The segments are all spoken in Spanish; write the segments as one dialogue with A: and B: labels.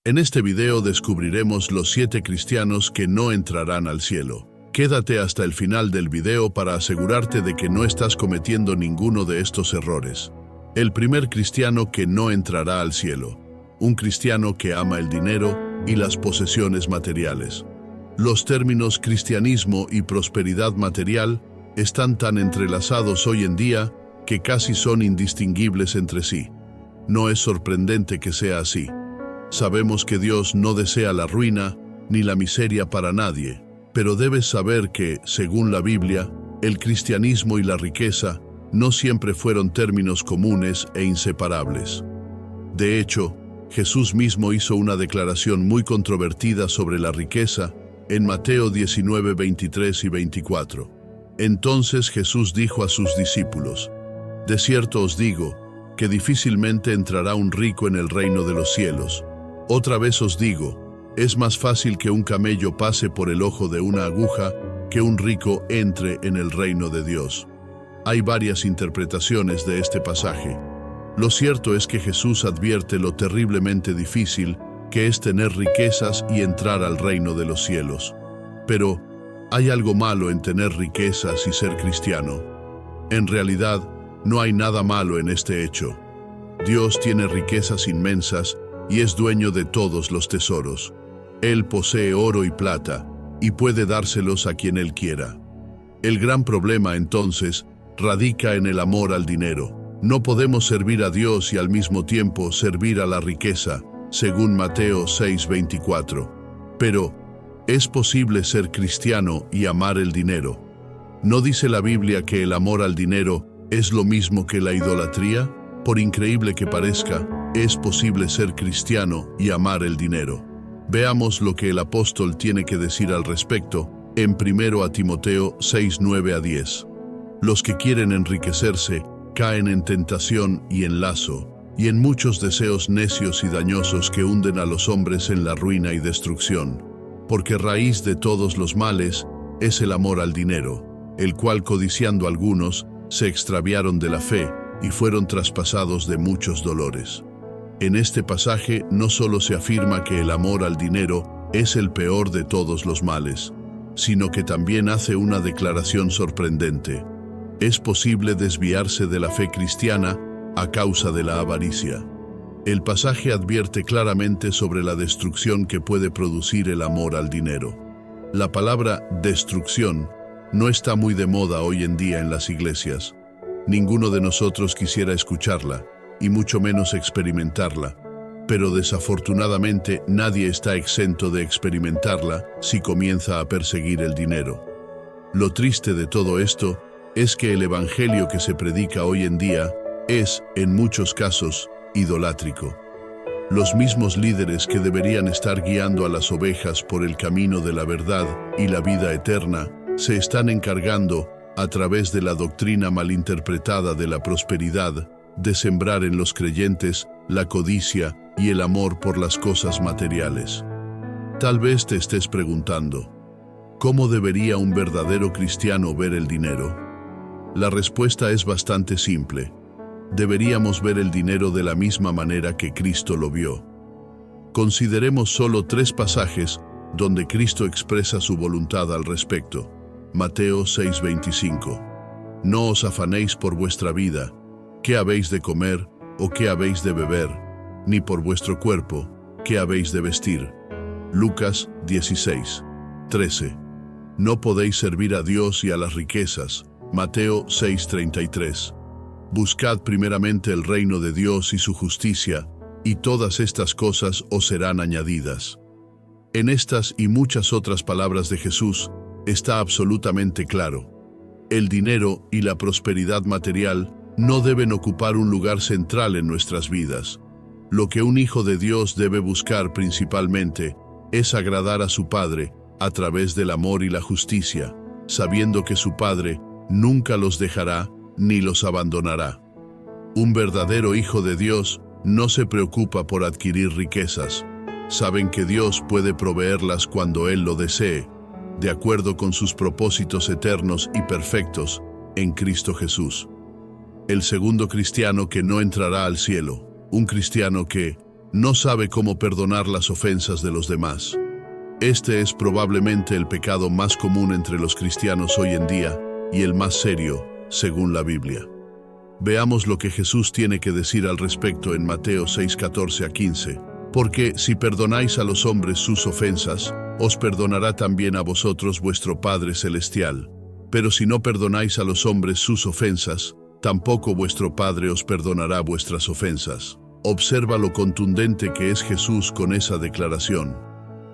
A: En este video descubriremos los 7 cristianos que no entrarán al cielo. Quédate hasta el final del video para asegurarte de que no estás cometiendo ninguno de estos errores. El primer cristiano que no entrará al cielo. Un cristiano que ama el dinero y las posesiones materiales. Los términos cristianismo y prosperidad material están tan entrelazados hoy en día que casi son indistinguibles entre sí. No es sorprendente que sea así. Sabemos que Dios no desea la ruina ni la miseria para nadie, pero debes saber que, según la Biblia, el cristianismo y la riqueza no siempre fueron términos comunes e inseparables. De hecho, Jesús mismo hizo una declaración muy controvertida sobre la riqueza en Mateo 19, 23 y 24. Entonces Jesús dijo a sus discípulos: «De cierto os digo, que difícilmente entrará un rico en el reino de los cielos. Otra vez os digo, es más fácil que un camello pase por el ojo de una aguja que un rico entre en el reino de Dios». Hay varias interpretaciones de este pasaje. Lo cierto es que Jesús advierte lo terriblemente difícil que es tener riquezas y entrar al reino de los cielos. Pero, ¿hay algo malo en tener riquezas y ser cristiano? En realidad, no hay nada malo en este hecho. Dios tiene riquezas inmensas y es dueño de todos los tesoros. Él posee oro y plata y puede dárselos a quien Él quiera. El gran problema, entonces, radica en el amor al dinero. No podemos servir a Dios y al mismo tiempo servir a la riqueza, según Mateo 6:24. Pero, ¿es posible ser cristiano y amar el dinero? ¿No dice la Biblia que el amor al dinero es lo mismo que la idolatría? Por increíble que parezca, es posible ser cristiano y amar el dinero. Veamos lo que el apóstol tiene que decir al respecto en 1 Timoteo 6:9-10. Los que quieren enriquecerse caen en tentación y en lazo, y en muchos deseos necios y dañosos que hunden a los hombres en la ruina y destrucción. Porque raíz de todos los males es el amor al dinero, el cual codiciando algunos se extraviaron de la fe y fueron traspasados de muchos dolores. En este pasaje no solo se afirma que el amor al dinero es el peor de todos los males, sino que también hace una declaración sorprendente. Es posible desviarse de la fe cristiana a causa de la avaricia. El pasaje advierte claramente sobre la destrucción que puede producir el amor al dinero. La palabra destrucción no está muy de moda hoy en día en las iglesias. Ninguno de nosotros quisiera escucharla, y mucho menos experimentarla, pero desafortunadamente nadie está exento de experimentarla si comienza a perseguir el dinero. Lo triste de todo esto es que el evangelio que se predica hoy en día es, en muchos casos, idolátrico. Los mismos líderes que deberían estar guiando a las ovejas por el camino de la verdad y la vida eterna, se están encargando, a través de la doctrina malinterpretada de la prosperidad, de sembrar en los creyentes la codicia y el amor por las cosas materiales. Tal vez te estés preguntando, ¿cómo debería un verdadero cristiano ver el dinero? La respuesta es bastante simple. Deberíamos ver el dinero de la misma manera que Cristo lo vio. Consideremos solo 3 pasajes donde Cristo expresa su voluntad al respecto. Mateo 6:25. No os afanéis por vuestra vida, qué habéis de comer o qué habéis de beber, ni por vuestro cuerpo, qué habéis de vestir. Lucas 16:13. No podéis servir a Dios y a las riquezas. Mateo 6:33. Buscad primeramente el reino de Dios y su justicia, y todas estas cosas os serán añadidas. En estas y muchas otras palabras de Jesús está absolutamente claro. El dinero y la prosperidad material no deben ocupar un lugar central en nuestras vidas. Lo que un hijo de Dios debe buscar principalmente es agradar a su Padre a través del amor y la justicia, sabiendo que su Padre nunca los dejará ni los abandonará. Un verdadero hijo de Dios no se preocupa por adquirir riquezas. Saben que Dios puede proveerlas cuando Él lo desee, de acuerdo con sus propósitos eternos y perfectos en Cristo Jesús. El segundo cristiano que no entrará al cielo, un cristiano que, no sabe cómo perdonar las ofensas de los demás. Este es probablemente el pecado más común entre los cristianos hoy en día y el más serio, según la Biblia. Veamos lo que Jesús tiene que decir al respecto en Mateo 6:14-15. Porque si perdonáis a los hombres sus ofensas, os perdonará también a vosotros vuestro Padre Celestial. Pero si no perdonáis a los hombres sus ofensas, tampoco vuestro Padre os perdonará vuestras ofensas. Observa lo contundente que es Jesús con esa declaración.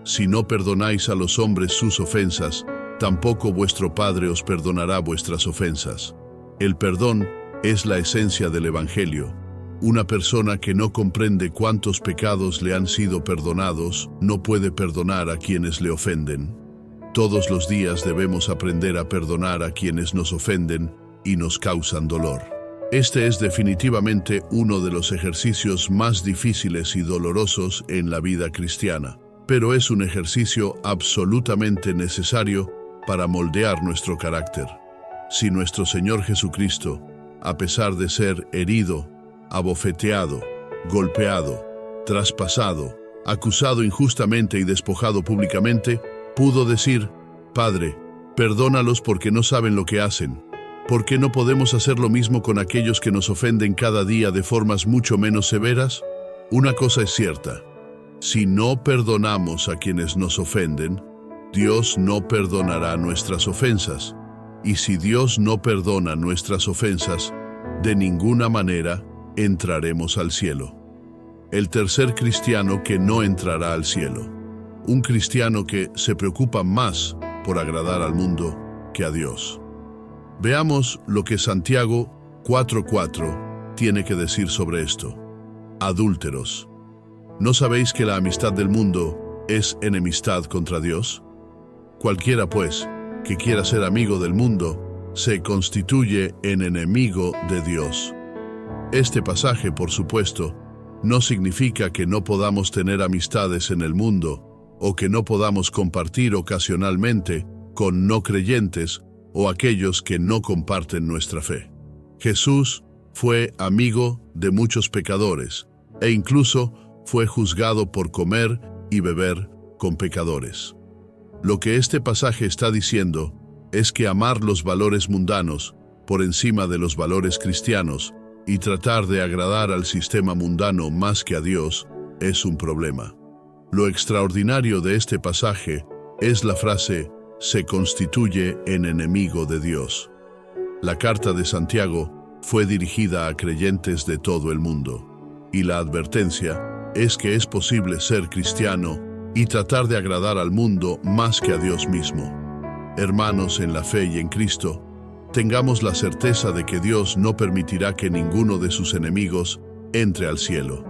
A: Si no perdonáis a los hombres sus ofensas, tampoco vuestro Padre os perdonará vuestras ofensas. El perdón es la esencia del Evangelio. Una persona que no comprende cuántos pecados le han sido perdonados no puede perdonar a quienes le ofenden. Todos los días debemos aprender a perdonar a quienes nos ofenden y nos causan dolor. Este es definitivamente uno de los ejercicios más difíciles y dolorosos en la vida cristiana, pero es un ejercicio absolutamente necesario para moldear nuestro carácter. Si nuestro Señor Jesucristo, a pesar de ser herido, abofeteado, golpeado, traspasado, acusado injustamente y despojado públicamente, pudo decir: Padre, perdónalos porque no saben lo que hacen. ¿Por qué no podemos hacer lo mismo con aquellos que nos ofenden cada día de formas mucho menos severas? Una cosa es cierta: si no perdonamos a quienes nos ofenden, Dios no perdonará nuestras ofensas. Y si Dios no perdona nuestras ofensas, de ninguna manera entraremos al cielo. El tercer cristiano que no entrará al cielo. Un cristiano que se preocupa más por agradar al mundo que a Dios. Veamos lo que Santiago 4:4 tiene que decir sobre esto. Adúlteros, ¿no sabéis que la amistad del mundo es enemistad contra Dios? Cualquiera, pues, que quiera ser amigo del mundo, se constituye en enemigo de Dios. Este pasaje, por supuesto, no significa que no podamos tener amistades en el mundo o que no podamos compartir ocasionalmente con no creyentes o aquellos que no comparten nuestra fe. Jesús fue amigo de muchos pecadores e incluso fue juzgado por comer y beber con pecadores. Lo que este pasaje está diciendo es que amar los valores mundanos por encima de los valores cristianos y tratar de agradar al sistema mundano más que a Dios es un problema. Lo extraordinario de este pasaje es la frase «se constituye en enemigo de Dios». La carta de Santiago fue dirigida a creyentes de todo el mundo, y la advertencia es que es posible ser cristiano y tratar de agradar al mundo más que a Dios mismo. Hermanos en la fe y en Cristo, tengamos la certeza de que Dios no permitirá que ninguno de sus enemigos entre al cielo.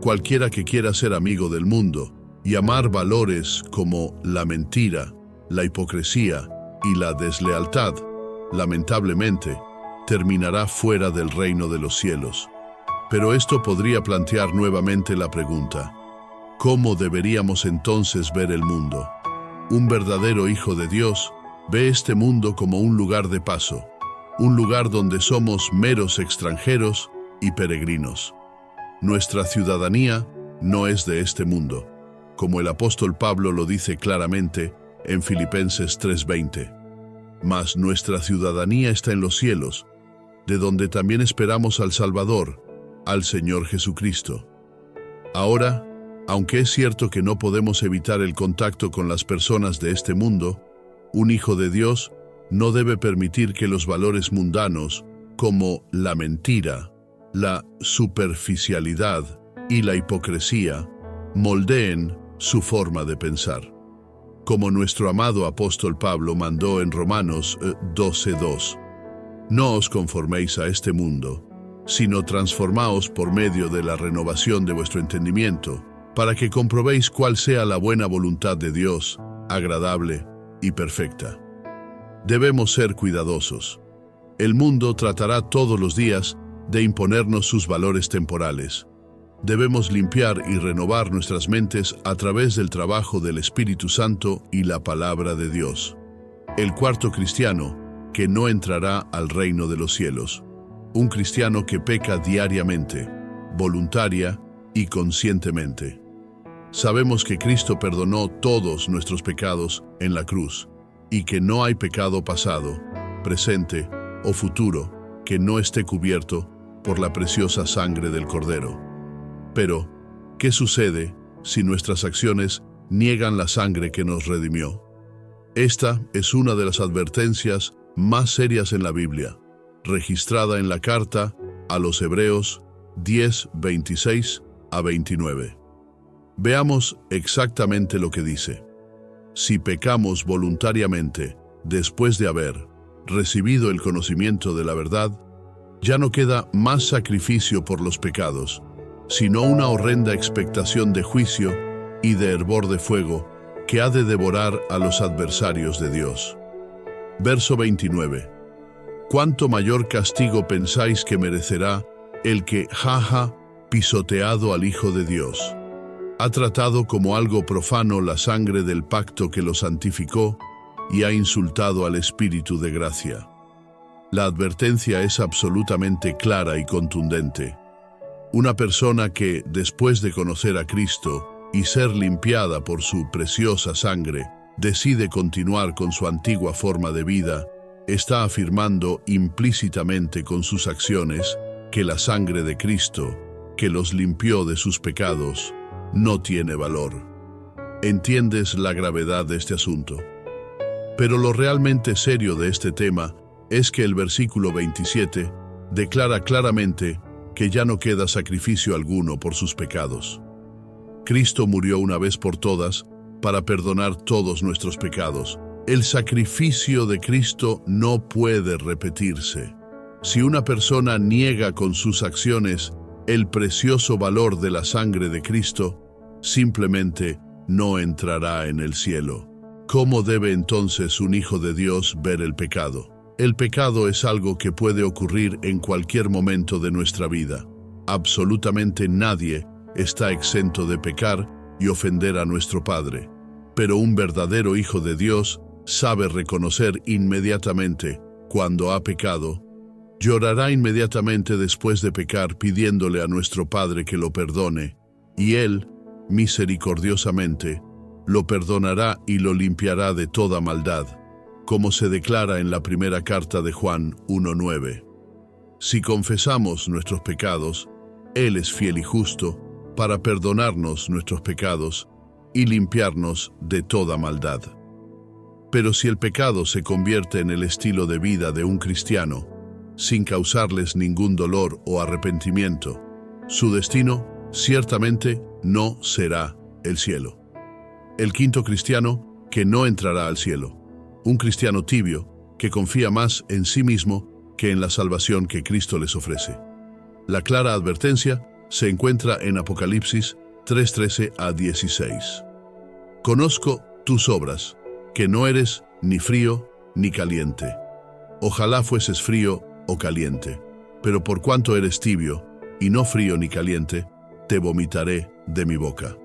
A: Cualquiera que quiera ser amigo del mundo y amar valores como la mentira, la hipocresía y la deslealtad, lamentablemente, terminará fuera del reino de los cielos. Pero esto podría plantear nuevamente la pregunta: ¿cómo deberíamos entonces ver el mundo? Un verdadero hijo de Dios ve este mundo como un lugar de paso, un lugar donde somos meros extranjeros y peregrinos. Nuestra ciudadanía no es de este mundo, como el apóstol Pablo lo dice claramente en Filipenses 3:20. Mas nuestra ciudadanía está en los cielos, de donde también esperamos al Salvador, al Señor Jesucristo. Ahora, aunque es cierto que no podemos evitar el contacto con las personas de este mundo, un hijo de Dios no debe permitir que los valores mundanos, como la mentira, la superficialidad y la hipocresía, moldeen su forma de pensar. Como nuestro amado apóstol Pablo mandó en Romanos 12:2, no os conforméis a este mundo, sino transformaos por medio de la renovación de vuestro entendimiento, para que comprobéis cuál sea la buena voluntad de Dios, agradable y perfecta. Debemos ser cuidadosos. El mundo tratará todos los días de imponernos sus valores temporales. Debemos limpiar y renovar nuestras mentes a través del trabajo del Espíritu Santo y la palabra de Dios. El cuarto cristiano que no entrará al reino de los cielos. Un cristiano que peca diariamente, voluntaria y conscientemente. Sabemos que Cristo perdonó todos nuestros pecados en la cruz y que no hay pecado pasado, presente o futuro que no esté cubierto por la preciosa sangre del Cordero. Pero, ¿qué sucede si nuestras acciones niegan la sangre que nos redimió? Esta es una de las advertencias más serias en la Biblia, registrada en la carta a los Hebreos 10, 26 a 29. Veamos exactamente lo que dice. Si pecamos voluntariamente después de haber recibido el conocimiento de la verdad, ya no queda más sacrificio por los pecados, sino una horrenda expectación de juicio y de hervor de fuego que ha de devorar a los adversarios de Dios. Verso 29. ¿Cuánto mayor castigo pensáis que merecerá el que ha pisoteado al Hijo de Dios? Ha tratado como algo profano la sangre del pacto que lo santificó y ha insultado al Espíritu de gracia. La advertencia es absolutamente clara y contundente. Una persona que, después de conocer a Cristo y ser limpiada por su preciosa sangre, decide continuar con su antigua forma de vida, está afirmando implícitamente con sus acciones que la sangre de Cristo, que los limpió de sus pecados, no tiene valor. ¿Entiendes la gravedad de este asunto? Pero lo realmente serio de este tema es que el versículo 27 declara claramente que ya no queda sacrificio alguno por sus pecados. Cristo murió una vez por todas para perdonar todos nuestros pecados. El sacrificio de Cristo no puede repetirse. Si una persona niega con sus acciones el precioso valor de la sangre de Cristo, simplemente no entrará en el cielo. ¿Cómo debe entonces un hijo de Dios ver el pecado? El pecado es algo que puede ocurrir en cualquier momento de nuestra vida. Absolutamente nadie está exento de pecar y ofender a nuestro Padre. Pero un verdadero hijo de Dios sabe reconocer inmediatamente cuando ha pecado. Llorará inmediatamente después de pecar pidiéndole a nuestro Padre que lo perdone, y Él, misericordiosamente, lo perdonará y lo limpiará de toda maldad, como se declara en la primera carta de Juan 1:9. Si confesamos nuestros pecados, Él es fiel y justo para perdonarnos nuestros pecados y limpiarnos de toda maldad. Pero si el pecado se convierte en el estilo de vida de un cristiano, sin causarles ningún dolor o arrepentimiento, su destino ciertamente no será el cielo. El quinto cristiano que no entrará al cielo, un cristiano tibio que confía más en sí mismo que en la salvación que Cristo les ofrece. La clara advertencia se encuentra en Apocalipsis 3:13 a 16. Conozco tus obras, que no eres ni frío ni caliente. Ojalá fueses frío o caliente, pero por cuanto eres tibio, y no frío ni caliente, te vomitaré de mi boca.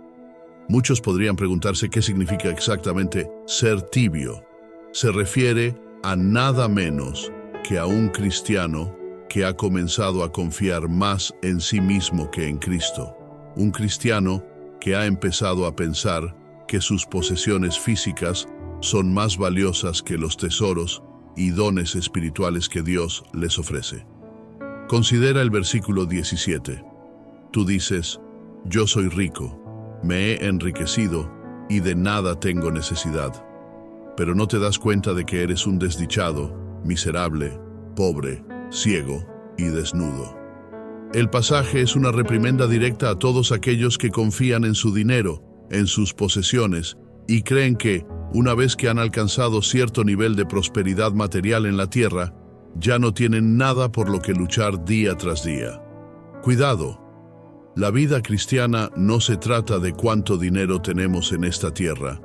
A: Muchos podrían preguntarse qué significa exactamente ser tibio. Se refiere a nada menos que a un cristiano que ha comenzado a confiar más en sí mismo que en Cristo. Un cristiano que ha empezado a pensar que sus posesiones físicas son más valiosas que los tesoros y dones espirituales que Dios les ofrece. Considera el versículo 17. Tú dices, yo soy rico, me he enriquecido y de nada tengo necesidad. Pero no te das cuenta de que eres un desdichado, miserable, pobre, ciego y desnudo. El pasaje es una reprimenda directa a todos aquellos que confían en su dinero, en sus posesiones, y creen que, una vez que han alcanzado cierto nivel de prosperidad material en la tierra, ya no tienen nada por lo que luchar día tras día. Cuidado. La vida cristiana no se trata de cuánto dinero tenemos en esta tierra,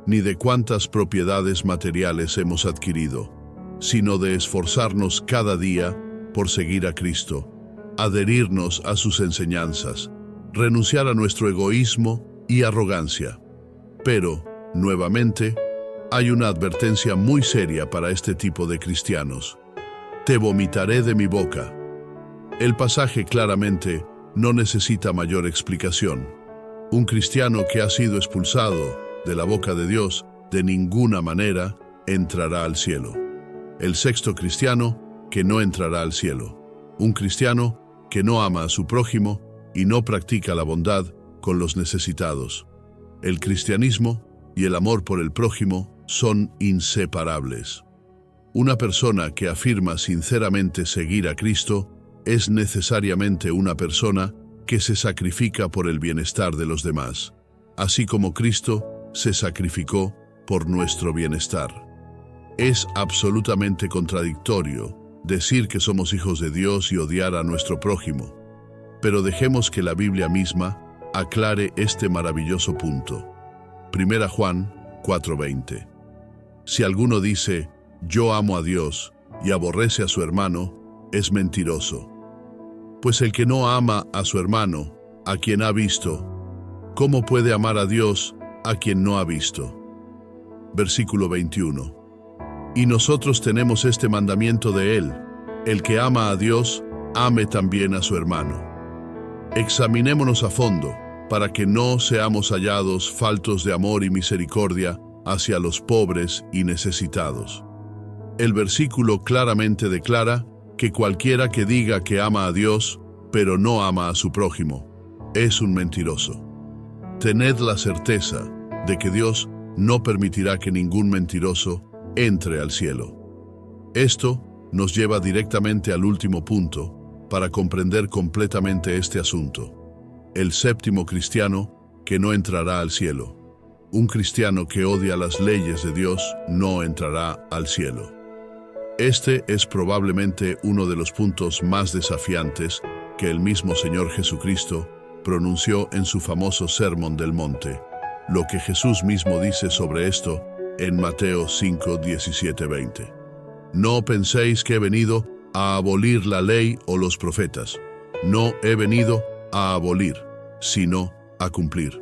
A: ni de cuántas propiedades materiales hemos adquirido, sino de esforzarnos cada día por seguir a Cristo, adherirnos a sus enseñanzas, renunciar a nuestro egoísmo y arrogancia. Pero, nuevamente, hay una advertencia muy seria para este tipo de cristianos. Te vomitaré de mi boca. El pasaje claramente no necesita mayor explicación. Un cristiano que ha sido expulsado de la boca de Dios de ninguna manera entrará al cielo. El sexto cristiano que no entrará al cielo. Un cristiano que no ama a su prójimo y no practica la bondad con los necesitados. El cristianismo y el amor por el prójimo son inseparables. Una persona que afirma sinceramente seguir a Cristo es necesariamente una persona que se sacrifica por el bienestar de los demás, así como Cristo se sacrificó por nuestro bienestar. Es absolutamente contradictorio decir que somos hijos de Dios y odiar a nuestro prójimo, pero dejemos que la Biblia misma aclare este maravilloso punto. 1 Juan 4:20. Si alguno dice, yo amo a Dios, y aborrece a su hermano, es mentiroso. Pues el que no ama a su hermano, a quien ha visto, ¿cómo puede amar a Dios a quien no ha visto? Versículo 21. Y nosotros tenemos este mandamiento de él: el que ama a Dios, ame también a su hermano. Examinémonos a fondo, para que no seamos hallados faltos de amor y misericordia hacia los pobres y necesitados. El versículo claramente declara que cualquiera que diga que ama a Dios, pero no ama a su prójimo, es un mentiroso. Tened la certeza de que Dios no permitirá que ningún mentiroso entre al cielo. Esto nos lleva directamente al último punto para comprender completamente este asunto. El séptimo cristiano que no entrará al cielo. Un cristiano que odia las leyes de Dios no entrará al cielo. Este es probablemente uno de los puntos más desafiantes que el mismo Señor Jesucristo pronunció en su famoso Sermón del Monte. Lo que Jesús mismo dice sobre esto en Mateo 5, 17, 20. No penséis que he venido a abolir la ley o los profetas. No he venido a abolir, sino a cumplir.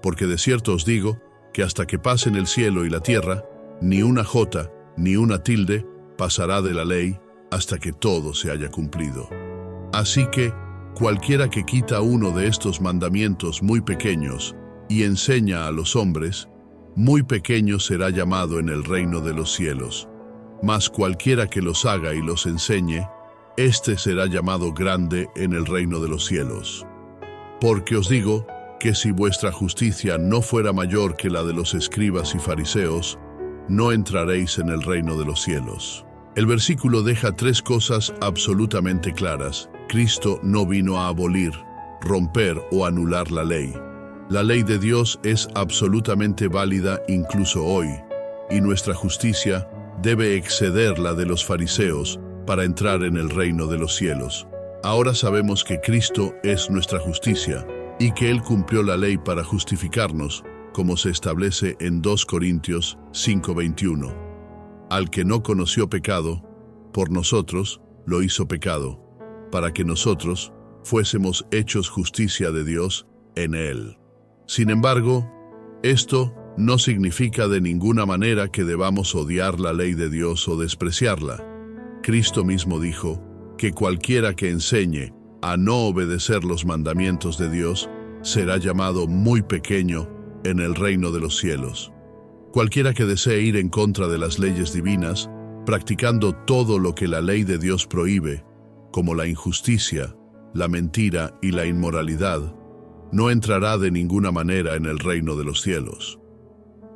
A: Porque de cierto os digo que hasta que pasen el cielo y la tierra, ni una jota ni una tilde pasará de la ley hasta que todo se haya cumplido. Así que cualquiera que quita uno de estos mandamientos muy pequeños y enseña a los hombres, muy pequeño será llamado en el reino de los cielos. Mas cualquiera que los haga y los enseñe, éste será llamado grande en el reino de los cielos. Porque os digo que si vuestra justicia no fuera mayor que la de los escribas y fariseos, no entraréis en el reino de los cielos. El versículo deja tres cosas absolutamente claras. Cristo no vino a abolir, romper o anular la ley. La ley de Dios es absolutamente válida incluso hoy, y nuestra justicia debe exceder la de los fariseos para entrar en el reino de los cielos. Ahora sabemos que Cristo es nuestra justicia y que Él cumplió la ley para justificarnos, como se establece en 2 Corintios 5:21. Al que no conoció pecado, por nosotros lo hizo pecado, para que nosotros fuésemos hechos justicia de Dios en Él. Sin embargo, esto no significa de ninguna manera que debamos odiar la ley de Dios o despreciarla. Cristo mismo dijo que cualquiera que enseñe a no obedecer los mandamientos de Dios será llamado muy pequeño en el reino de los cielos. Cualquiera que desee ir en contra de las leyes divinas, practicando todo lo que la ley de Dios prohíbe, como la injusticia, la mentira y la inmoralidad, no entrará de ninguna manera en el reino de los cielos.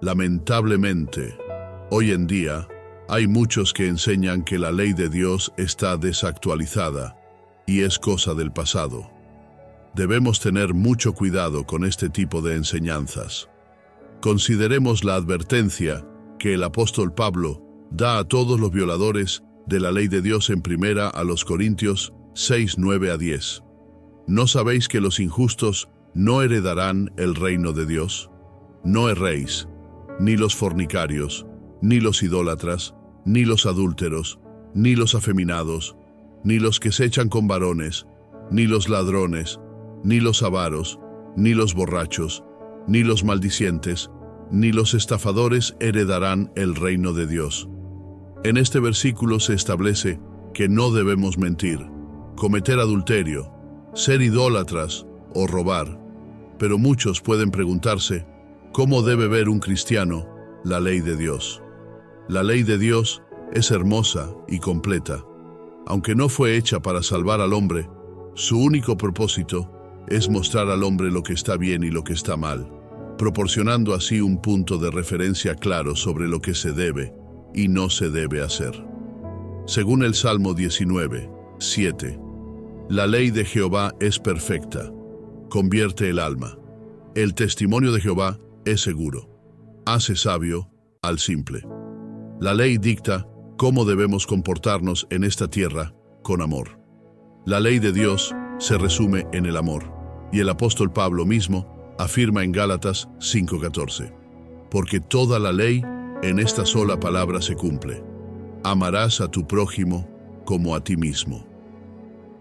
A: Lamentablemente, hoy en día, hay muchos que enseñan que la ley de Dios está desactualizada y es cosa del pasado. Debemos tener mucho cuidado con este tipo de enseñanzas. Consideremos la advertencia que el apóstol Pablo da a todos los violadores de la ley de Dios en 1 Corintios 6, 9 a 10. ¿No sabéis que los injustos no heredarán el reino de Dios? No erréis, ni los fornicarios, ni los idólatras, ni los adúlteros, ni los afeminados, ni los que se echan con varones, ni los ladrones, ni los avaros, ni los borrachos, ni los maldicientes, ni los estafadores heredarán el reino de Dios. En este versículo se establece que no debemos mentir, cometer adulterio, ser idólatras o robar. Pero muchos pueden preguntarse, ¿cómo debe ver un cristiano la ley de Dios? La ley de Dios es hermosa y completa. Aunque no fue hecha para salvar al hombre, su único propósito es mostrar al hombre lo que está bien y lo que está mal, proporcionando así un punto de referencia claro sobre lo que se debe y no se debe hacer. Según el Salmo 19, 7, la ley de Jehová es perfecta, convierte el alma. El testimonio de Jehová es seguro, hace sabio al simple. La ley dicta cómo debemos comportarnos en esta tierra con amor. La ley de Dios se resume en el amor, y el apóstol Pablo mismo afirma en Gálatas 5:14, porque toda la ley en esta sola palabra se cumple: amarás a tu prójimo como a ti mismo.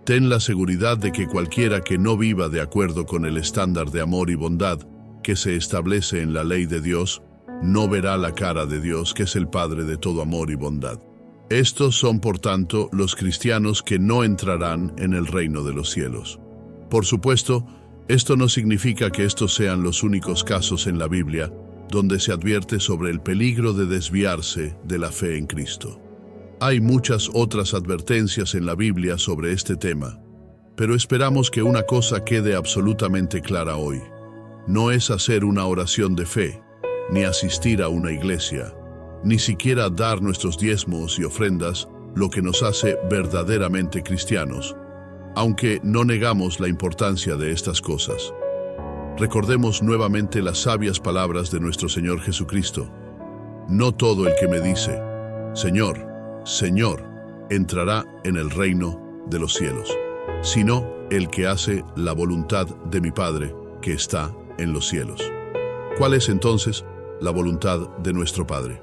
A: Ten la seguridad de que cualquiera que no viva de acuerdo con el estándar de amor y bondad que se establece en la ley de Dios, no verá la cara de Dios, que es el Padre de todo amor y bondad. Estos son, por tanto, los cristianos que no entrarán en el reino de los cielos. Por supuesto, esto no significa que estos sean los únicos casos en la Biblia donde se advierte sobre el peligro de desviarse de la fe en Cristo. Hay muchas otras advertencias en la Biblia sobre este tema, pero esperamos que una cosa quede absolutamente clara hoy. No es hacer una oración de fe, ni asistir a una iglesia, ni siquiera dar nuestros diezmos y ofrendas lo que nos hace verdaderamente cristianos, aunque no negamos la importancia de estas cosas. Recordemos nuevamente las sabias palabras de nuestro Señor Jesucristo. No todo el que me dice, Señor, Señor, entrará en el reino de los cielos, sino el que hace la voluntad de mi Padre que está en los cielos. ¿Cuál es entonces la voluntad de nuestro Padre?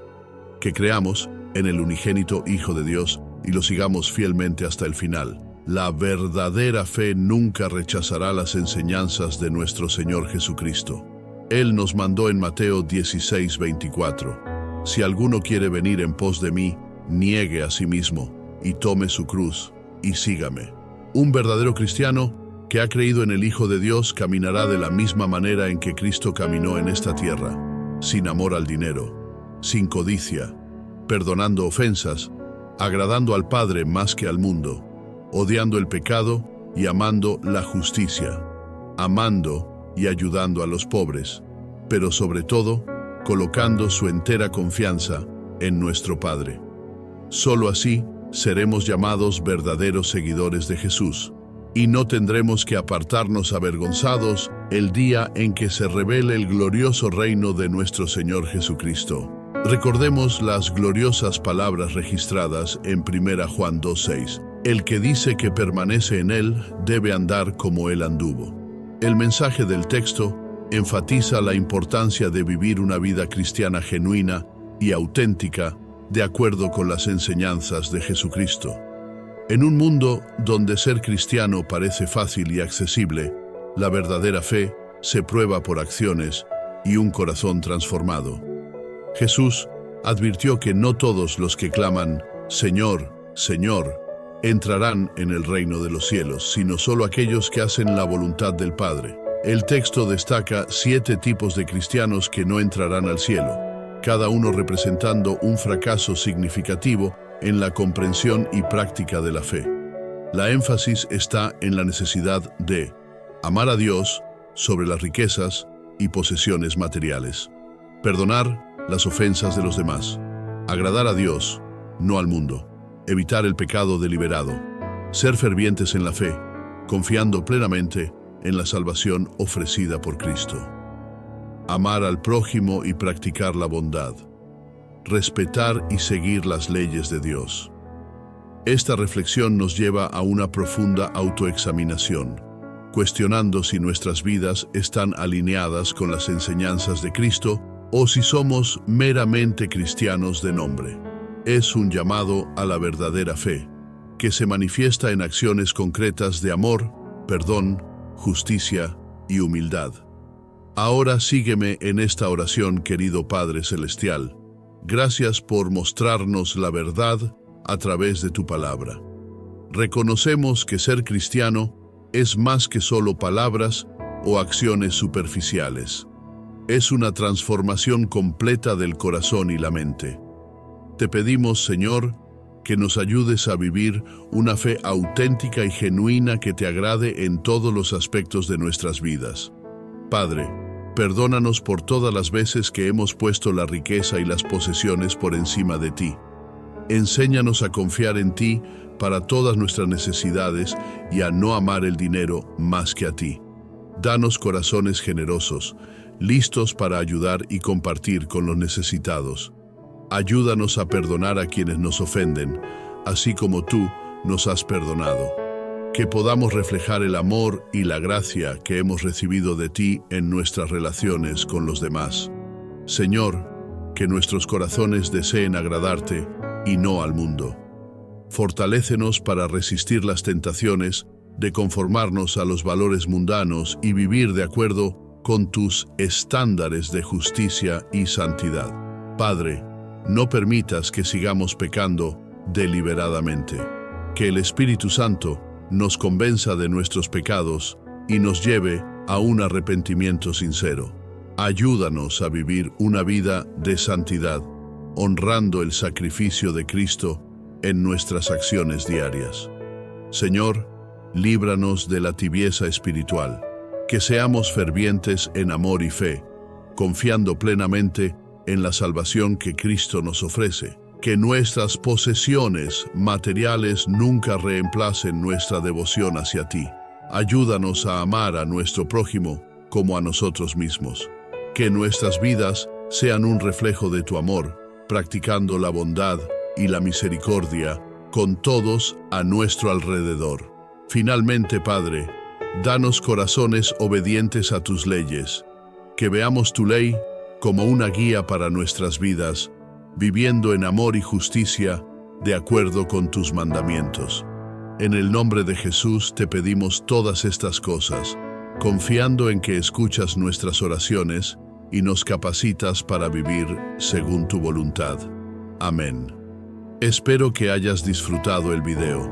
A: Que creamos en el unigénito Hijo de Dios y lo sigamos fielmente hasta el final. La verdadera fe nunca rechazará las enseñanzas de nuestro Señor Jesucristo. Él nos mandó en Mateo 16:24, si alguno quiere venir en pos de mí, niegue a sí mismo y tome su cruz y sígame. Un verdadero cristiano que ha creído en el Hijo de Dios caminará de la misma manera en que Cristo caminó en esta tierra, sin amor al dinero, sin codicia, perdonando ofensas, agradando al Padre más que al mundo, odiando el pecado y amando la justicia, amando y ayudando a los pobres, pero sobre todo, colocando su entera confianza en nuestro Padre. Solo así seremos llamados verdaderos seguidores de Jesús, y no tendremos que apartarnos avergonzados el día en que se revele el glorioso reino de nuestro Señor Jesucristo. Recordemos las gloriosas palabras registradas en 1 Juan 2:6. El que dice que permanece en Él debe andar como Él anduvo. El mensaje del texto enfatiza la importancia de vivir una vida cristiana genuina y auténtica de acuerdo con las enseñanzas de Jesucristo. En un mundo donde ser cristiano parece fácil y accesible, la verdadera fe se prueba por acciones y un corazón transformado. Jesús advirtió que no todos los que claman, Señor, Señor, entrarán en el reino de los cielos, sino solo aquellos que hacen la voluntad del Padre. El texto destaca 7 tipos de cristianos que no entrarán al cielo, cada uno representando un fracaso significativo en la comprensión y práctica de la fe. La énfasis está en la necesidad de amar a Dios sobre las riquezas y posesiones materiales, perdonar las ofensas de los demás, agradar a Dios, no al mundo, evitar el pecado deliberado, ser fervientes en la fe, confiando plenamente en la salvación ofrecida por Cristo, amar al prójimo y practicar la bondad, respetar y seguir las leyes de Dios. Esta reflexión nos lleva a una profunda autoexaminación, cuestionando si nuestras vidas están alineadas con las enseñanzas de Cristo o si somos meramente cristianos de nombre. Es un llamado a la verdadera fe, que se manifiesta en acciones concretas de amor, perdón, justicia y humildad. Ahora sígueme en esta oración, querido Padre Celestial. Gracias por mostrarnos la verdad a través de tu palabra. Reconocemos que ser cristiano es más que solo palabras o acciones superficiales. Es una transformación completa del corazón y la mente. Te pedimos, Señor, que nos ayudes a vivir una fe auténtica y genuina que te agrade en todos los aspectos de nuestras vidas. Padre, perdónanos por todas las veces que hemos puesto la riqueza y las posesiones por encima de ti. Enséñanos a confiar en ti para todas nuestras necesidades y a no amar el dinero más que a ti. Danos corazones generosos, listos para ayudar y compartir con los necesitados. Ayúdanos a perdonar a quienes nos ofenden, así como tú nos has perdonado. Que podamos reflejar el amor y la gracia que hemos recibido de ti en nuestras relaciones con los demás. Señor, que nuestros corazones deseen agradarte y no al mundo. Fortalécenos para resistir las tentaciones de conformarnos a los valores mundanos y vivir de acuerdo con tus estándares de justicia y santidad. Padre, no permitas que sigamos pecando deliberadamente. Que el Espíritu Santo nos convenza de nuestros pecados y nos lleve a un arrepentimiento sincero. Ayúdanos a vivir una vida de santidad, honrando el sacrificio de Cristo en nuestras acciones diarias. Señor, líbranos de la tibieza espiritual, que seamos fervientes en amor y fe, confiando plenamente en la salvación que Cristo nos ofrece. Que nuestras posesiones materiales nunca reemplacen nuestra devoción hacia ti. Ayúdanos a amar a nuestro prójimo como a nosotros mismos. Que nuestras vidas sean un reflejo de tu amor, practicando la bondad y la misericordia con todos a nuestro alrededor. Finalmente, Padre, danos corazones obedientes a tus leyes, que veamos tu ley como una guía para nuestras vidas, viviendo en amor y justicia de acuerdo con tus mandamientos. En el nombre de Jesús te pedimos todas estas cosas, confiando en que escuchas nuestras oraciones y nos capacitas para vivir según tu voluntad. Amén. Espero que hayas disfrutado el video.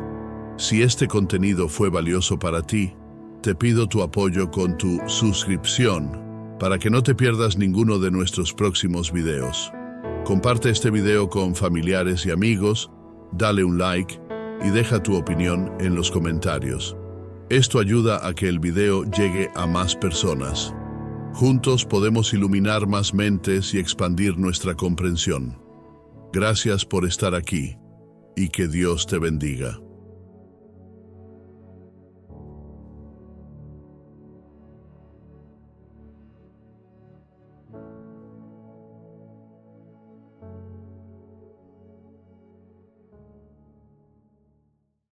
A: Si este contenido fue valioso para ti, te pido tu apoyo con tu suscripción para que no te pierdas ninguno de nuestros próximos videos. Comparte este video con familiares y amigos, dale un like y deja tu opinión en los comentarios. Esto ayuda a que el video llegue a más personas. Juntos podemos iluminar más mentes y expandir nuestra comprensión. Gracias por estar aquí y que Dios te bendiga.